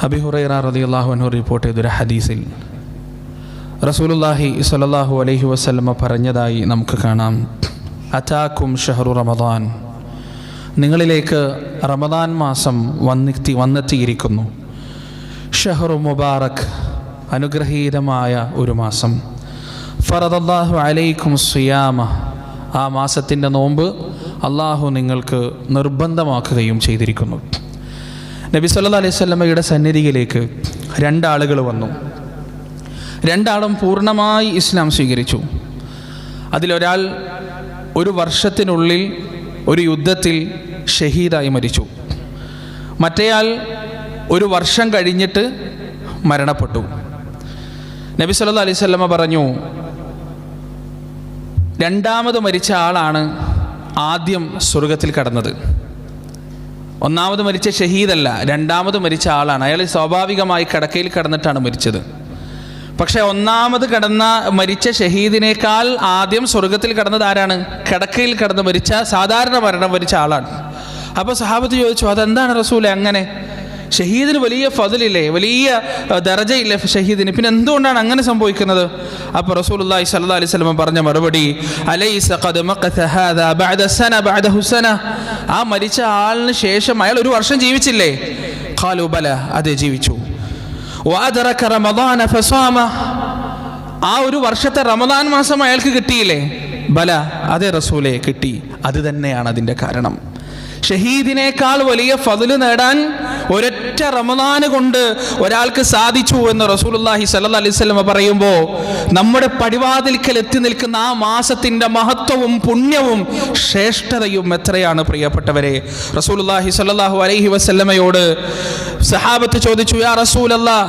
അബീ ഹുറൈറ റളിയല്ലാഹു അൻഹു റിപ്പോർട്ട് ചെയ്തൊരു ഹദീസിൽ റസൂലുള്ളാഹി സ്വല്ലല്ലാഹു അലൈഹി വസല്ലമ പറഞ്ഞതായി നമുക്ക് കാണാം. അതാക്കും ഷഹ്റു റമദാൻ, നിങ്ങളിലേക്ക് റമദാൻ മാസം വന്നെത്തിയിരിക്കുന്നു. ഷഹ്റു മുബാറക്, അനുഗ്രഹീതമായ ഒരു മാസം. ഫറദല്ലാഹു അലൈക്കും സിയാമ, ആ മാസത്തിൻ്റെ നോമ്പ് അള്ളാഹു നിങ്ങൾക്ക് നിർബന്ധമാക്കുകയും ചെയ്തിരിക്കുന്നു. നബി സല്ലല്ലാഹു അലൈഹി വസല്ലമയുടെ സന്നിധിയിലേക്ക് രണ്ടാളുകൾ വന്നു. രണ്ടാളും പൂർണ്ണമായി ഇസ്ലാം സ്വീകരിച്ചു. അതിലൊരാൾ ഒരു വർഷത്തിനുള്ളിൽ ഒരു യുദ്ധത്തിൽ ഷഹീദായി മരിച്ചു. മറ്റേയാൾ ഒരു വർഷം കഴിഞ്ഞിട്ട് മരണപ്പെട്ടു. നബി സല്ലല്ലാഹു അലൈഹി വസല്ലമ പറഞ്ഞു, രണ്ടാമത് മരിച്ച ആളാണ് ആദ്യം സ്വർഗത്തിൽ കടന്നത്. ഒന്നാമത് മരിച്ച ഷഹീദല്ല, രണ്ടാമത് മരിച്ച ആളാണ്. അയാൾ സ്വാഭാവികമായി കിടക്കയിൽ കിടന്നിട്ടാണ് മരിച്ചത്. പക്ഷേ ഒന്നാമത് മരിച്ച ഷഹീദിനേക്കാൾ ആദ്യം സ്വർഗത്തിൽ കടന്നത് ആരാണ്? കിടക്കയിൽ കിടന്ന് മരിച്ച, സാധാരണ മരണം മരിച്ച ആളാണ്. അപ്പോൾ സഹാബത്ത് ചോദിച്ചു, അതെന്താണ് റസൂലേ അങ്ങനെ? ഷഹീദിന് വലിയ ഫദ്ലില്ലേ, വലിയ ദറജയില്ലേ ഷഹീദിന്, പിന്നെ എന്തുകൊണ്ടാണ് അങ്ങനെ സംഭവിക്കുന്നത്? അപ്പോൾ റസൂലുള്ളാഹി സ്വല്ലല്ലാഹു അലൈഹി വസല്ലം പറഞ്ഞ മറുപടി, അലൈസ ഖദ് മഖത ഹാദാ ബഅദ സന ബഅദഹു സന, ആ മരിച്ച ആളിന് ശേഷം അയാൾ ഒരു വർഷം ജീവിച്ചില്ലേ? ഖാലു ബല, അതെ ജീവിച്ചു. വഅദറക റമദാന ഫസാമ, ആ ഒരു വർഷത്തെ റമദാൻ മാസം അയാൾക്ക് കിട്ടിയില്ലേ? ബല, അതെ റസൂലേ കിട്ടി. അത് തന്നെയാണ് അതിൻ്റെ കാരണം. ഷഹീദിനേക്കാൾ വലിയ ഫദ്ല് നേടാൻ ഒരൊറ്റ റമദാൻ കൊണ്ട് ഒരാൾക്ക് സാധിച്ചു എന്ന് റസൂലുള്ളാഹി സ്വല്ലല്ലാഹു അലൈഹി വസല്ലം പറയുമ്പോൾ, നമ്മുടെ പടിവാതിൽക്കൽ എത്തി നിൽക്കുന്ന ആ മാസത്തിൻ്റെ മഹത്വവും പുണ്യവും ശ്രേഷ്ഠതയും എത്രയാണ് പ്രിയപ്പെട്ടവരെ. റസൂലുള്ളാഹി സ്വല്ലല്ലാഹു അലൈഹി വസല്ലമയോട് സഹാബത്ത് ചോദിച്ചു, യാ റസൂലല്ലാഹ്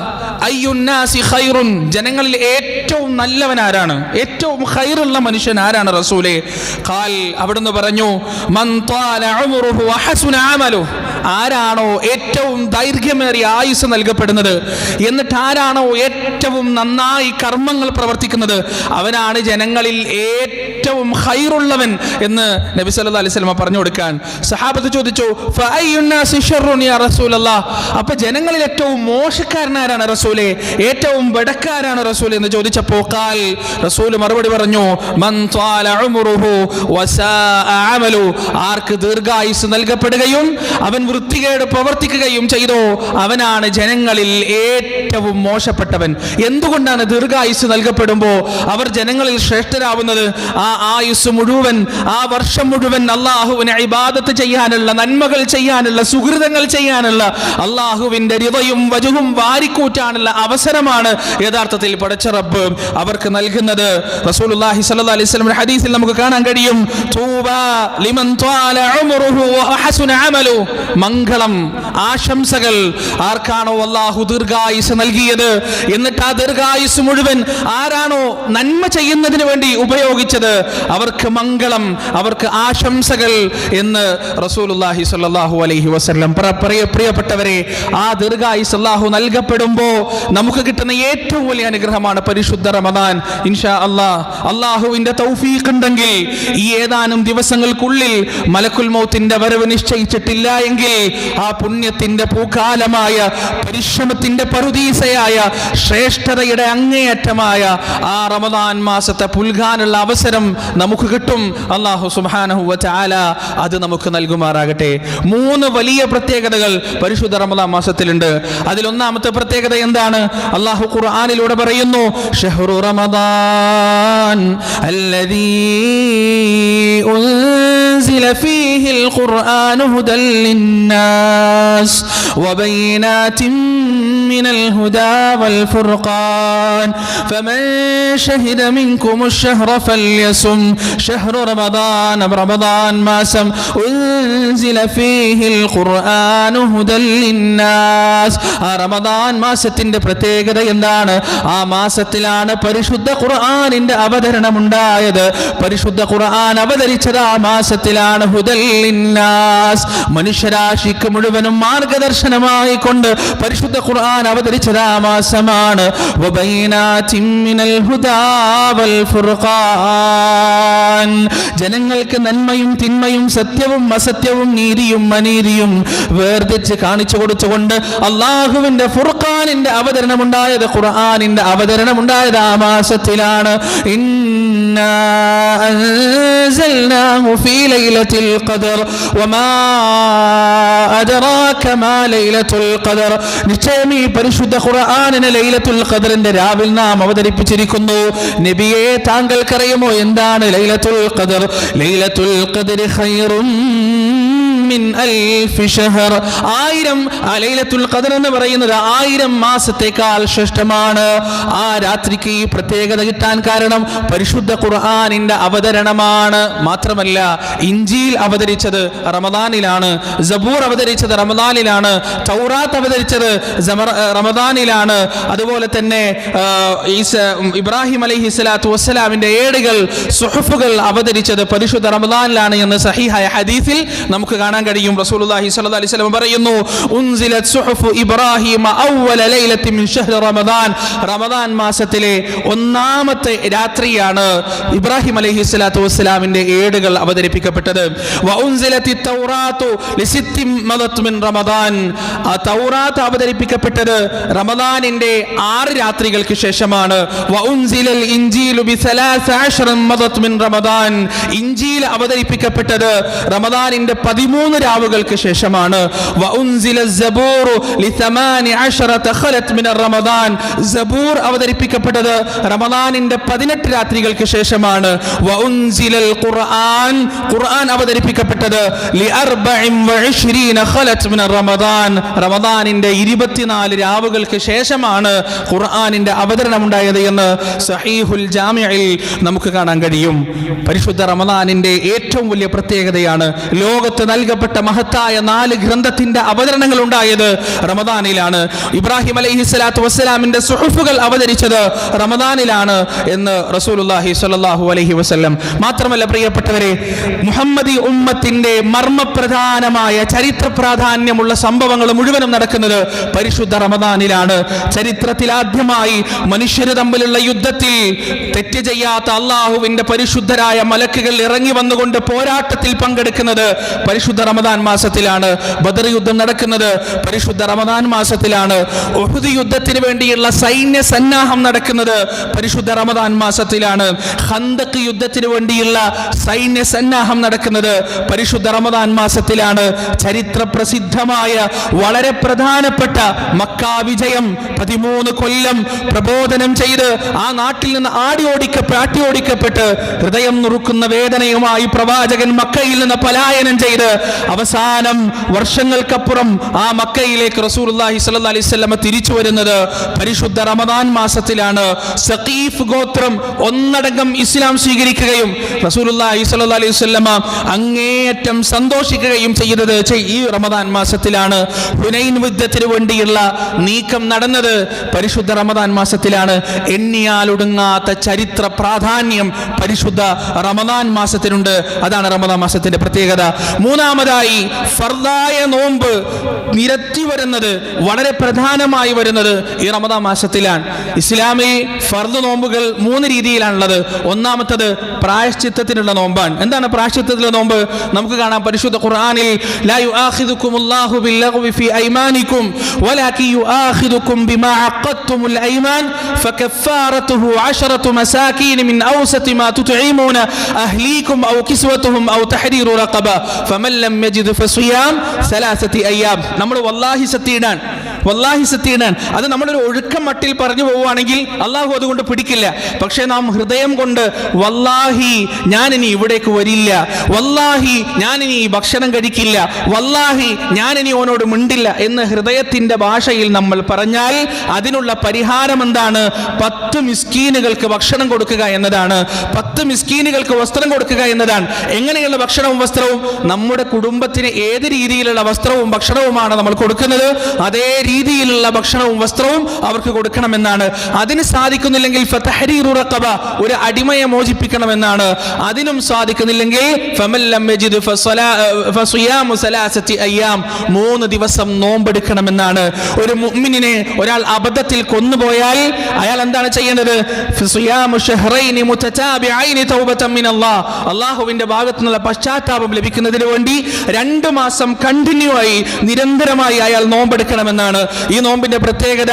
അയ്യുന്നാസി ഖൈറുൻ, ജനങ്ങളിൽ ഏറ്റവും നല്ലവൻ ആരാണ്, ഏറ്റവും ഖൈറുള്ള മനുഷ്യൻ ആരാണ് റസൂലേ? ഖാൽ, അവിടുന്ന് പറഞ്ഞു, മൻ ത്വാല ഉംറുഹു വഹസുന അമലു, ആരാണോ ഏറ്റവും ദൈർഘ്യമേറിയ ആയുസ് നൽകപ്പെടുന്നത്, എന്നിട്ട് ആരാണോ ഏറ്റവും നന്നായി കർമ്മങ്ങൾ പ്രവർത്തിക്കുന്നത്, അവനാണ് ജനങ്ങളിൽ ഏറ്റവും ഖൈറുള്ളവൻ എന്ന് നബി സല്ലല്ലാഹു അലൈഹി വസല്ലം പറഞ്ഞു കൊടുക്കാൻ സഹാബത്ത് ചോദിച്ചു, ഫഅയ്യുന്നാസി ശർറുൻ യാ റസൂലല്ലാഹ്, അപ്പൊ ജനങ്ങളിൽ ഏറ്റവും മോശക്കാരനാരാണ് റസൂലേ, ഏറ്റവും ബടക്കാരാണ് റസൂലേ എന്ന് ചോദിച്ചപ്പോൾ ഖാൽ, റസൂൽ മറുപടി പറഞ്ഞു, മൻ ത്വാല ഉംറുഹു വസാഅ അമലു, ആർക്ക് ദീർഘായുസ് നൽകപ്പെടുകയും അവൻ വൃത്തികേട് പ്രവർത്തിക്കുകയും ചെയ്തോ അവനാണ് ജനങ്ങളിൽ ഏറ്റവും മോശപ്പെട്ടവൻ. എന്തുകൊണ്ടാണ് ദീർഘായുസ് നൽകപ്പെടുമ്പോൾ അവർ ജനങ്ങളിൽ ശ്രേഷ്ഠരാവുന്നത്? ആ ആയുസ് മുഴുവൻ, ആ വർഷം മുഴുവൻ അള്ളാഹുവിനെ ഇബാദത്ത് ചെയ്യാനുള്ള, നന്മകൾ ചെയ്യാനുള്ള, സുഹൃതങ്ങൾ ചെയ്യാനുള്ള, അള്ളാഹുവിന്റെ റിളയും വജുഹും വാരിക്കൂറ്റാനുള്ള അവസരമാണ് യഥാർത്ഥത്തിൽ പടച്ച റബ്ബ് അവർക്ക് നൽകുന്നത്. റസൂലുള്ളാഹി സ്വല്ലല്ലാഹു അലൈഹി വസല്ലം ഹദീസിൽ നമുക്ക് കാണാൻ കഴിയും, തൂബാ ലിമൻ ത്വാല ഉംറുഹു വഹസുന അമലു, മംഗളം, ആശംസകൾ ആർക്കാണോ അല്ലാഹു ദീർഘായുസ് നൽകിയത്, എന്നിട്ട് ആ ദീർഘായുസ് മുഴുവൻ ആരാണോ നന്മ ചെയ്യുന്നതിന് വേണ്ടി ഉപയോഗിച്ചത്, അവർക്ക് മംഗളം, അവർക്ക് ആശംസകൾ എന്ന് റസൂലുള്ളാഹി സ്വല്ലല്ലാഹു അലൈഹി വസല്ലം പ്രിയപ്പെട്ടവരെ, ആ ദീർഘായുസ് അല്ലാഹു നൽകപ്പെടുമ്പോൾ നമുക്ക് കിട്ടുന്ന ഏറ്റവും വലിയ അനുഗ്രഹമാണ് പരിശുദ്ധ റമദാൻ. ഇൻഷാ അല്ലാഹ് അല്ലാഹുവിന്റെ തൗഫീഖ് ഉണ്ടെങ്കിൽ ഈ ഏതാനും ദിവസങ്ങൾക്കുള്ളിൽ മലക്കുൽ മൗത്തിന്റെ വരവ് നിശ്ചയിച്ചിട്ടില്ല എങ്കിൽ ആ പുണ്യത്തിന്റെ പൂക്കാലമായ, പരിശ്രമത്തിന്റെ പറുദീസയായ, ശ്രേഷ്ഠതയുടെ അങ്ങേയറ്റമായ ആ റമദാൻ മാസത്തെ പുൽകാനുള്ള അവസരം നമുക്ക് കിട്ടും. അല്ലാഹു സുബ്ഹാനഹു വ തആല അത് നമുക്ക് നൽകുമാറാകട്ടെ. 3 വലിയ പ്രത്യേകതകൾ പരിശുദ്ധ റമദാൻ മാസത്തിലുണ്ട്. അതിലൊന്നാമത്തെ പ്രത്യേകത എന്താണ്? അല്ലാഹു ഖുർആനിലൂടെ പറയുന്നു, ഷഹ്റു റമദാൻ അല്ലദീ ഉൻസില ഫീഹിൽ ഖുർആനു ഹുദൽ ലിന്നാസ് വബയ്യിനാതിൻ മിനൽ ഹുദാ വൽ ഫുർഖാൻ ഫമൻ ശഹിദ മിൻകുമുശ് ശഹ്റ ഫൽയസും ശഹ്റു റമദാൻ, റമദാൻ മാസം ഉൻസില ഫീഹിൽ ഖുർആനു ഹുദൽ ലിന്നാസ്, ആ റമദാൻ മാസത്തിന്റെ പ്രത്യേകത എന്താണ്? ആ മാസത്തിലാണ് പരിശുദ്ധ ഖുർആനിന്റെ അവതരണം ഉണ്ടായത്. പരിശുദ്ധ ഖുർആൻ അവതരിച്ചത് ആ മാസത്തിലാണ്. ഹുദൽ ലിന്നാസ്, മനുഷ്യരാശിക്ക് മുഴുവനും മാർഗദർശനമായി കൊണ്ട് പരിശുദ്ധ ഖുർആൻ ഖുർആൻ അവതരിച്ചത് ആ മാസമാണ്. വബൈനാതിൻ മിനൽ ഹുദാ വൽ ഫുർഖാൻ, ജനങ്ങൾക്ക് നന്മയും തിന്മയും സത്യവും അസത്യവും നീതിയും അനീതിയും വേർതിരിച്ച് കാണിച്ചു കൊടുത്തുകൊണ്ട് അള്ളാഹുവിന്റെ ഫുർഖാനിന്റെ അവതരണമുണ്ടായത്, ഖുർആനിന്റെ അവതരണമുണ്ടായത് ആ മാസത്തിലാണ്. ഇന്നാ അൻസൽനാഹു ഫീ ലൈലത്തിൽ ഖദർ വമാ അദ്റാക മാ ലൈലത്തുൽ ഖദർ, നിശ്ചയം ഈ പരിശുദ്ധ ഖുർആനിനെ ലൈലത്തുൽ ഖദറിന്റെ രാവിൽ നാം അവതരിപ്പിച്ചിരിക്കുന്നു. നബിയെ, താങ്കൾക്കറിയുമോ എന്താണ് ലൈലത്തുൽ ഖദർ? ലൈലത്തുൽ ഖദർ ഖൈറും മിൻ അൽഫി ഷഹർ, 1000 ലൈലത്തുൽ ഖദർ എന്ന് പറയുന്നത് 1000 മാസത്തേക്കാൾ ശ്രേഷ്ഠമാണ്. ആ രാത്രിക്ക് ഈ പ്രത്യേകത കിട്ടാൻ കാരണം പരിശുദ്ധ ഖുർആനിന്റെ അവതരണമാണ്. മാത്രമല്ല, ഇഞ്ചീൽ അവതരിച്ചത് റമദാനിലാണ്, സബൂർ അവതരിച്ചത് റമദാനിലാണ്, തൗറാത്ത് അവതരിച്ചത് റമദാനിലാണ്. അതുപോലെ തന്നെ ഇബ്രാഹിം അലൈഹിസ്സലാത്തു വസ്സലാമിന്റെ ഏടുകൾ, സുഹുഫുകൾ അവതരിച്ചത് പരിശുദ്ധ റമദാനിലാണ് എന്ന് സഹീഹായ ഹദീസിൽ നമുക്ക് കാണാൻ കഴിയും. റസൂലുള്ളാഹി സ്വല്ലല്ലാഹി അലൈഹി വസല്ലം പറയുന്നു, ഉൻസിലത് സുഹുഫു ഇബ്രാഹിം അവ്വല ലൈലത്തിൻ മിൻ ശഹ്ർ റമദാൻ, റമദാൻ മാസത്തിലെ ഒന്നാമത്തെ രാത്രിയാണ് ഇബ്രാഹിം അലൈഹിസ്സലാത്തു വസ്സലാമിന്റെ ഏടുകൾ അവതരിപ്പിക്കപ്പെട്ടത്. വ ഉൻസിലത്തിത് തൗറാത്തു ലിസിത്തി മദത് മിൻ റമദാൻ, ആ തൗറാത്ത് അവതരിപ്പിക്കപ്പെട്ടത് റമദാനിന്റെ 6 രാത്രികൾക്ക് ശേഷമാണ്. വ ഉൻസിലൽ ഇൻജീലു ബി 13 മദത് മിൻ റമദാൻ, ഇൻജീൽ അവതരിപ്പിക്കപ്പെട്ടത് റമദാനിന്റെ 13 രാവുകൾക്ക് ശേഷമാണ്. വ ഉൻസില സബൂറു ലി 18 ഖലത് മിൻ റമദാൻ, സബൂർ അവതരിപ്പിക്കപ്പെട്ടത് റമദാനിന്റെ 18 രാത്രികൾക്ക് ശേഷമാണ്. വ ഉൻസിലൽ ഖുർആൻ, ഖുർആൻ അവതരിപ്പിക്കപ്പെട്ടത് ലി 24 ഖലത് മിൻ റമദാൻ, റമദാനിന്റെ 24 രാവുകൾക്ക് ശേഷമാണ് ഖുർആനിന്റെ അവതരണം ഉണ്ടായത് എന്ന് സഹീഹുൽ ജാമിഇൽ നമുക്ക് കാണാൻ കഴിയും. പരിശുദ്ധ റമദാനിന്റെ ഏറ്റവും വലിയ പ്രത്യേകതയാണ് ലോകത്ത് നൽകപ്പെട്ട മഹത്തായ 4 ഗ്രന്ഥത്തിന്റെ അവതരണങ്ങൾ ഉണ്ടായത് റമദാനിലാണ്. ഇബ്രാഹിം അലൈഹിസ്സലാത്തു വസ്സലാമിന്റെ സുഹുഫുകൾ അവതരിച്ചത് റമദാനിലാണ് എന്ന് റസൂലുള്ളാഹി സ്വല്ലല്ലാഹു അലൈഹി വസല്ലം. മാത്രമല്ല പ്രിയപ്പെട്ടവരെ, മുഹമ്മദി ഉമ്മത്തിന്റെ മർമ്മപ്രധാനമായ ചരിത്ര പ്രാധാന്യമുള്ള സംഭവങ്ങൾ മുഴുവനും നടക്കുന്നത് പരിശുദ്ധ റമദാനിലാണ്. ചരിത്രത്തിൽ ആദ്യമായി മനുഷ്യര് തമ്മിലുള്ള യുദ്ധത്തിൽ തെറ്റ് ചെയ്യാത്ത അള്ളാഹുവിന്റെ പരിശുദ്ധരായ മലക്കുകൾ ഇറങ്ങി വന്നുകൊണ്ട് പോരാട്ടത്തിൽ പങ്കെടുക്കുന്നത് പരിശുദ്ധ റമദാൻ മാസത്തിലാണ്. ബദർ യുദ്ധം നടക്കുന്നത് പരിശുദ്ധ റമദാൻ മാസത്തിലാണ്. ഉഹുദ് യുദ്ധത്തിന് വേണ്ടിയുള്ള സൈന്യ സന്നാഹം നടക്കുന്നത് പരിശുദ്ധ റമദാൻ മാസത്തിലാണ്. ഖന്ദഖ് യുദ്ധത്തിന് വേണ്ടിയുള്ള സൈന്യ സന്നാഹം നടക്കുന്നത് പരിശുദ്ധ റമദാൻ മാസത്തിലാണ്. ചരിത്ര പ്രസിദ്ധമായ വളരെ പ്രധാനപ്പെട്ട മക്കാ വിജയം, 13 കൊല്ലം പ്രബോധനം ചെയ്ത് ആ നാട്ടിൽ നിന്ന് ആട്ടിയോടിക്കപ്പെട്ട് ഹൃദയം നുറുക്കുന്ന വേദനയുമായി പ്രവാചകൻ മക്കയിൽ നിന്ന് പലായനം ചെയ്ത് അവസാനം വർഷങ്ങൾക്കപ്പുറം ആ മക്കയിലേക്ക് റസൂലുള്ളാഹി സ്വല്ലല്ലാഹി അലൈഹി വസല്ലം തിരിച്ചു വരുന്നത് പരിശുദ്ധ റമദാൻ മാസത്തിലാണ്. സഖീഫ് ഗോത്രം ഒന്നടങ്കം ഇസ്ലാം സ്വീകരിക്കുകയും റസൂലുള്ളാഹി സ്വല്ലല്ലാഹി അലൈഹി വസല്ലം അങ്ങേയറ്റം സന്തോഷിക്കുകയും ചെയ്തത് ഈ റമദാൻ മാസത്തിലാണ്. ഹുനൈൻ യുദ്ധത്തിന് വേണ്ടിയുള്ള നീക്കം നടന്നത് പരിശുദ്ധ റമദാൻ മാസത്തിലാണ്. എണ്ണിയാലൊടുങ്ങാത്ത ചരിത്ര പ്രാധാന്യം പരിശുദ്ധ റമദാൻ മാസത്തിനുണ്ട്. അതാണ് റമദാൻ മാസത്തിന്റെ പ്രത്യേകത. മൂന്നാമതായി ഫർദായ നോമ്പ് നിരത്തി വരുന്നത്, വളരെ പ്രധാനമായി വരുന്നത് ഈ റമദാൻ മാസത്തിലാണ്. ഇസ്ലാമിൽ ഫർദ് നോമ്പുകൾ 3 രീതിയിലാണുള്ളത്. ഒന്നാമത്തത് പ്രായശ്ചിത്തത്തിനുള്ള നോമ്പാണ്. എന്താണ് പ്രായശ്ചിത്തത്തിലുള്ള നോമ്പ്? നമുക്ക് കാണാം പരിശുദ്ധ ഖുർആനിൽ, ലാ യുആഖിദുകുമുല്ലാഹു ബില്ലഗ്വി ഫീ ഐമാനികും വലാകി യുആഖിദുകും ബിമാ അഖദ്തുമുൽ ഐമാൻ ഫകഫാറതുഹു 10 മസാകീൻ മിൻ ഔസതി മാ തുത്ഈമൂന അഹ്ലീകും ഔ കിസ്വതുഹും ഔ തഹ്രീറു റഖബ ഫമൻ ലം യജിദ് ഫസിയാം 3 അയ്യാം. നമ്മൾ വല്ലാഹി സത്യയിടാൻ അത് നമ്മളൊരു ഒഴുക്കം മട്ടിൽ പറഞ്ഞു പോവുകയാണെങ്കിൽ അള്ളാഹു അതുകൊണ്ട് പിടിക്കില്ല. പക്ഷേ നാം ഹൃദയം കൊണ്ട് വല്ലാഹി ഞാനിനി ഇവിടേക്ക് വരില്ല, വല്ലാഹി ഞാനിനി ഈ ഭക്ഷണം കഴിക്കില്ല, വല്ലാഹി ഞാനിനി ഓനോട് മിണ്ടില്ല എന്ന് ഹൃദയത്തിന്റെ ഭാഷയിൽ നമ്മൾ പറഞ്ഞാൽ അതിനുള്ള പരിഹാരം എന്താണ്? 10 മിസ്കീനുകൾക്ക് ഭക്ഷണം കൊടുക്കുക എന്നതാണ്. 10 മിസ്കീനുകൾക്ക് വസ്ത്രം കൊടുക്കുക എന്നതാണ്. എങ്ങനെയുള്ള ഭക്ഷണവും വസ്ത്രവും? നമ്മുടെ കുടുംബത്തിന് ഏത് രീതിയിലുള്ള വസ്ത്രവും ഭക്ഷണവുമാണ് നമ്മൾ കൊടുക്കുന്നത്, അതേ രീതിയിലുള്ള ഭക്ഷണവും വസ്ത്രവും അവർക്ക് കൊടുക്കണമെന്നാണ്. അതിന് സാധിക്കുന്നില്ലെങ്കിൽ ഫതഹരീറു റഖബ, ഒരു അടിമയെ മോചിപ്പിക്കണമെന്നാണ്. അതിനും സാധിക്കുന്നില്ലെങ്കിൽ ഫമൻ ലം യജിദ് ഫസിയാമു സലാസതി അയ്യാം, 3 ദിവസം നോമ്പെടുക്കണമെന്നാണ്. ഒരു മുഅ്മിനിനെ ഒരാൾ അബദ്ധത്തിൽ കൊന്നുപോയാൽ അയാൾ എന്താണ് ചെയ്യേണ്ടത്? ഫസിയാമു ശഹ്റൈനി മുതതാബിഐനി തൗബതൻ മിനല്ലാഹ്, അല്ലാഹുവിന്റെ ഭാഗത്തു നിന്നുള്ള പശ്ചാത്താപം ലഭിക്കുന്നതിന് വേണ്ടി 2 മാസം കണ്ടിന്യൂ ആയി നിരന്തരമായി അയാൾ നോമ്പെടുക്കണമെന്നാണ്. ഈ നോമ്പിന്റെ പ്രത്യേകത,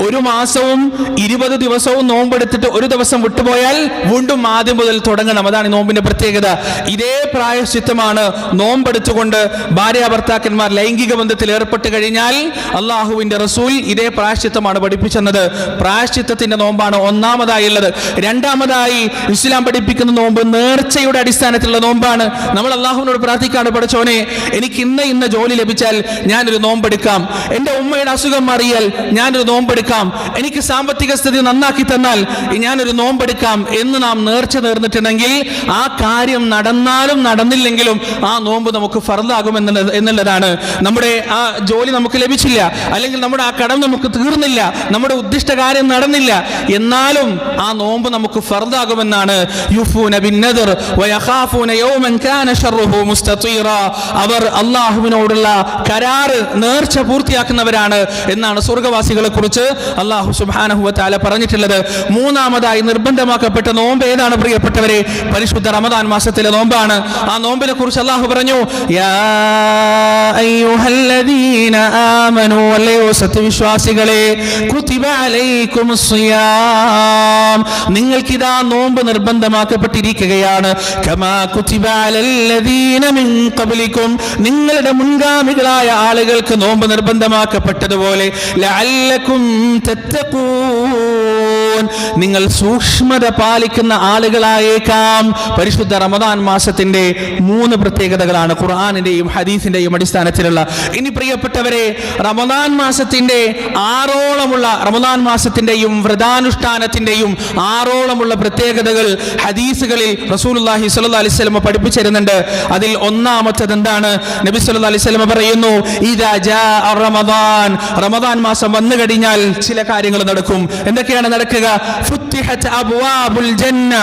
1 മാസവും 20 ദിവസവും നോമ്പെടുത്തിട്ട് 1 ദിവസം വിട്ടുപോയാൽ വീണ്ടും ആദ്യം മുതൽ തുടങ്ങണം. അതാണ് ഈ നോമ്പിന്റെ പ്രത്യേകത. ഇതേ പ്രായശ്ചിത്തമാണ് നോമ്പെടുത്തുകൊണ്ട് ഭാര്യ ഭർത്താക്കന്മാർ ലൈംഗിക ബന്ധത്തിൽ ഏർപ്പെട്ട് കഴിഞ്ഞാൽ അള്ളാഹുവിന്റെ റസൂൽ ഇതേ പ്രായശ്ചിത്തമാണ് പഠിപ്പിച്ചത്. പ്രായശ്ചിത്തത്തിന്റെ നോമ്പാണ് ഒന്നാമതായി ഉള്ളത്. രണ്ടാമതായി ഇസ്ലാം പഠിപ്പിക്കുന്ന നോമ്പ് നേർച്ചയുടെ അടിസ്ഥാനത്തിലുള്ള നോമ്പാണ്. നമ്മൾ അള്ളാഹുവിനോട് പ്രാർത്ഥിക്കാണ്, പഠിച്ചോനെ എനിക്ക് ഇന്ന ജോലി ലഭിച്ചാൽ ഞാനൊരു നോമ്പെടുക്കാം, എൻ്റെ ഉമ്മയുടെ അസുഖം മാറിയാൽ ഞാനൊരു നോമ്പെടുക്കാം, എനിക്ക് സാമ്പത്തിക സ്ഥിതി നന്നാക്കി തന്നാൽ ഞാനൊരു നോമ്പെടുക്കാം എന്ന് നാം നേർച്ച നേർന്നിട്ടുണ്ടെങ്കിൽ ആ കാര്യം നടന്നാലും നടന്നില്ലെങ്കിലും ആ നോമ്പ് നമുക്ക് ഫർദാകും എന്നുള്ളതാണ്. നമ്മുടെ ആ ജോലി നമുക്ക് ലഭിച്ചില്ല, അല്ലെങ്കിൽ നമ്മുടെ ആ കടം നമുക്ക് തീർന്നില്ല, നമ്മുടെ ഉദ്ദിഷ്ട കാര്യം നടന്നില്ല, എന്നാലും ആ നോമ്പ് നമുക്ക് ഫർദാകുമെന്നാണ്. യുഫൂന ബിന്നദർ വയഖാഫൂന യൗമൻ കാന ശർറുഹു മുസ്തതീറ, അവർ അല്ലാഹുവിനോടുള്ള കരാറ് നേർച്ച പൂർത്തിയാക്കുന്നവരാണ് എന്നാണ് സ്വർഗ്ഗവാസികളെ കുറിച്ച് അല്ലാഹു സുബ്ഹാനഹു വ തആല പറഞ്ഞിട്ടുള്ളത്. മൂന്നാമതായി നിർബന്ധമാക്കപ്പെട്ട നോമ്പ് ഏതാണ് പ്രിയപ്പെട്ടവരെ? പരിശുദ്ധ റമദാൻ മാസത്തിലെ നോമ്പാണ്. ആ നോമ്പിനെ കുറിച്ച് അല്ലാഹു പറഞ്ഞു, യാ അയ്യുഹല്ലദീന ആമനൂ, അല്ലയോ സത്യവിശ്വാസികളെ, കുതിബ അലൈക്കുമുസ് സിയാം, നിങ്ങൾക്കിതാ നോമ്പ് നിർബന്ധമാക്കപ്പെട്ടിരിക്കുകയാണ്. കമാ കുതിബ അലല്ലദീന മിൻ ഖബ്ലിക്കും, നിങ്ങളുടെ മുൻഗാമികളായ ആളുകൾക്ക് നോമ്പ് നിർബന്ധമാക്കപ്പെട്ടതുപോലെ ലഅല്ലക്കും തത്തഖൂൻ, നിങ്ങൾ സൂക്ഷ്മത പാലിക്കുന്ന ആളുകളായേക്കാം. പരിശുദ്ധ റമദാൻ മാസത്തിന്റെ 3 പ്രത്യേകതകളാണ് ഖുർആനിന്റെയും ഹദീസിന്റെയും അടിസ്ഥാനത്തിലുള്ള. ഇനി പ്രിയപ്പെട്ടവരെ, റമദാൻ മാസത്തിന്റെ റമദാൻ മാസത്തിന്റെയും വ്രതാനുഷ്ഠാനത്തിന്റെയും 6 പ്രത്യേകതകൾ ഹദീസുകളിൽ റസൂലുള്ളാഹി സ്വല്ലല്ലാഹി അലൈഹി വസല്ലം പഠിപ്പിച്ചിരുന്നുണ്ട്. അതിൽ ഒന്നാമത്തേത് എന്താണ്? നബി സ്വല്ലല്ലാഹി അലൈഹി വസല്ലം പറയുന്നു, ഇദാ ജാഅ റമദാൻ, റമദാൻ മാസം വന്നു കഴിഞ്ഞാൽ ചില കാര്യങ്ങൾ നടക്കും. എന്തൊക്കെയാണ് നടക്കുക? ഫുത്തിഹത് അബ്വാബുൽ ജന്ന,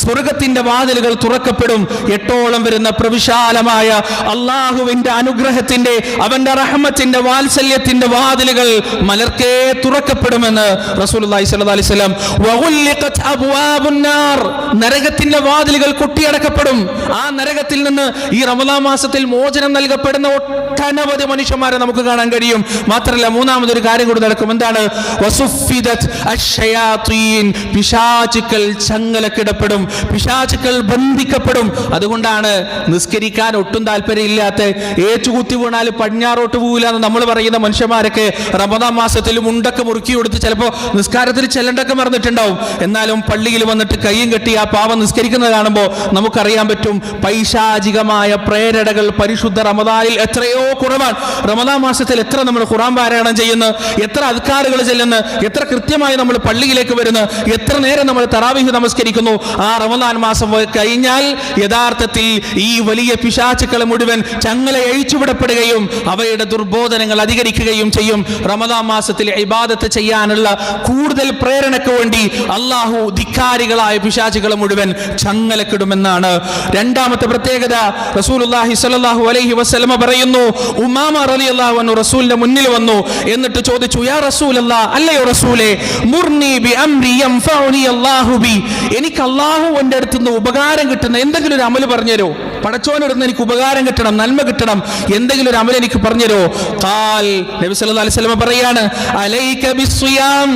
സ്വർഗ്ഗത്തിന്റെ വാതിലുകൾ തുറക്കപ്പെടും. 8ഓളം വരുന്ന പ്രവിശാലമായ അല്ലാഹുവിന്റെ അനുഗ്രഹത്തിന്റെ, അവന്റെ റഹ്മത്തിന്റെ, വാത്സല്യത്തിന്റെ വാതിലുകൾ മലർക്കേ തുറക്കപ്പെടുമെന്ന് റസൂലുള്ളാഹി സ്വല്ലല്ലാഹി അലൈഹി വസല്ലം. വഗുല്ലിഖത് അബ്വാബുൻ നാർ, നരകത്തിന്റെ വാതിലുകൾ കൊട്ടിയടക്കപ്പെടും. ആ നരകത്തിൽ നിന്ന് ഈ റമദാൻ മാസത്തിൽ മോചനം നൽകപ്പെടുന്ന ഒട്ടനവധി മനുഷ്യന്മാരെ നമുക്ക് കാണാൻ കഴിയും. മാത്രമല്ല, മൂന്നാമതൊരു കാര്യം കൂടി നടക്കും. എന്താണ്? വസുഫിദത് അശ്ശയാതീൻ, പിശാചുക്കൾ ചങ്ങലക്കിടപ്പെടും, പിശാചുക്കൾ ബന്ധിക്കപ്പെടും. അതുകൊണ്ടാണ് നിസ്കരിക്കാൻ ഒട്ടും താല്പര്യമില്ലാത്ത, ഏറ്റുകുത്തി വീണാൽ പടിഞ്ഞാറോട്ട് പോകില്ല എന്ന് നമ്മൾ പറയുന്ന മനുഷ്യന്മാരൊക്കെ റമദാൻ മാസത്തിൽ മുണ്ടൊക്കെ മുറുക്കി കൊടുത്ത് ചിലപ്പോൾ നിസ്കാരത്തിൽ ചെല്ലണ്ടൊക്കെ മറന്നിട്ടുണ്ടാവും. എന്നാലും പള്ളിയിൽ വന്നിട്ട് കയ്യും കെട്ടി ആ പാവം നിസ്കരിക്കുന്നത് കാണുമ്പോൾ നമുക്കറിയാൻ പറ്റും പൈശാചികമായ പ്രേരണകൾ പരിശുദ്ധ റമദാനിൽ എത്രയോ കുറവാണ്. റമദാൻ മാസത്തിൽ എത്ര നമ്മൾ ഖുർആൻ പാരായണം ചെയ്യുന്നു, എത്ര അദ്കാറുകൾ ചെല്ലുന്നു, എത്ര കൃത്യമായി നമ്മൾ പള്ളിയിലേക്ക് വരുന്നു, എത്ര നേരം നമ്മൾ തറാവീഹ് നമസ്കരിക്കുന്നു. ആ റമദാൻ മാസം കഴിഞ്ഞാൽ യഥാർത്ഥത്തിൽ ഈ വലിയ പിശാചുക്കളെ മുഴുവൻ ചങ്ങല അഴിച്ചുവിടപ്പെടുകയും അവയുടെ ദുർബോധനങ്ങൾ അധികരിക്കുകയും ചെയ്യും. റമദാൻ മാസത്തിൽ ഇബാദത്ത് ചെയ്യാനുള്ള കൂടുതൽ പ്രേരണയ്ക്ക് വേണ്ടി അല്ലാഹു ധിക്കാരികളായ പിശാചുകളെ മുഴുവൻ ചങ്ങലക്കിടുമെന്നാണ്. രണ്ടാമത്തെ പ്രത്യേകത, റസൂലുള്ളാഹി സ്വല്ലല്ലാഹു അലൈഹി വസല്ലം പറയുന്നു, ഉമാമ റളിയല്ലാഹു അൻഹു റസൂലിന്റെ മുന്നിൽ വന്നു. എന്നിട്ട് ചോദിച്ചു, യാ റസൂലല്ലാഹ്, അല്ലയോ റസൂലേ, മുർനി ബി അംരി യൻഫഉനി അല്ലാഹു ബി, എനിക്ക് അല്ലാഹുവിന്റെ അടുത്ത് നിന്ന് ഉപകാരം കിട്ടുന്ന എന്തെങ്കിലും ഒരു അമൽ പറഞ്ഞുതരോ? പടച്ചോനടുത്ത് എനിക്ക് ഉപകാരം കിട്ടണം, നന്മ കിട്ടണം, എന്തെങ്കിലും ഒരു അമൽ എനിക്ക് പറഞ്ഞുതരോ? ഖാൽ, നബി സല്ലല്ലാഹു അലൈഹി വസല്ലം പറയാണ്, അലൈക ബിസ്സിയാം,